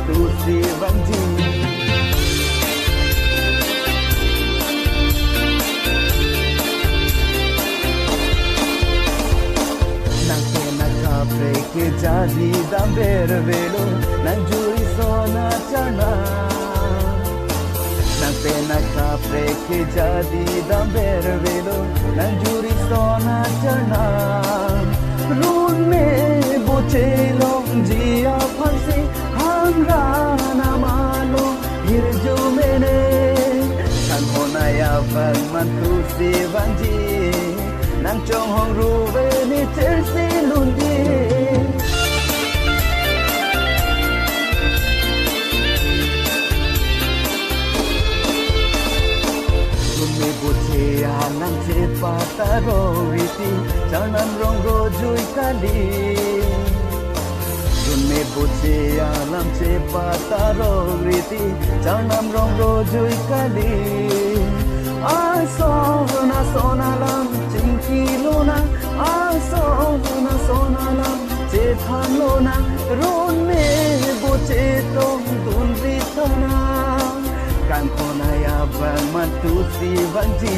tu si vang ji ke jadi damber velo nang juri sona chana nang pena kapre ke jadi damber velo nang juri sona chana run me boche long jia phanse hamra na mano hirjo mene kan honaya bang man tu si vanji nang chong hong ru ve ni chesi lundi me boche alam che pata ro riti chanam rong ro jui kali me boche alam che pata ro riti chanam rong ro jui kali sona sona lam chinki lona sona lam che than lona ron me boche tong dun ritana kan kona ya bang man tu si vang ji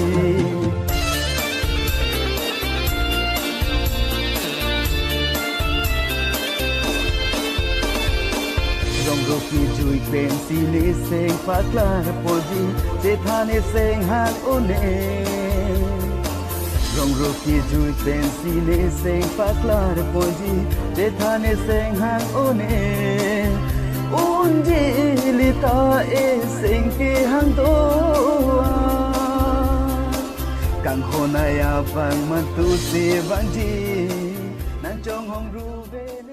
rong ro ki chui pen si le seng pa klar po ji che thane seng han one rong ro ki chui pen si le seng pa klar po ji che thane seng han one unji lita e seng ke hang do kang hona ya bang man tu si vang ji nan chong hong ru ve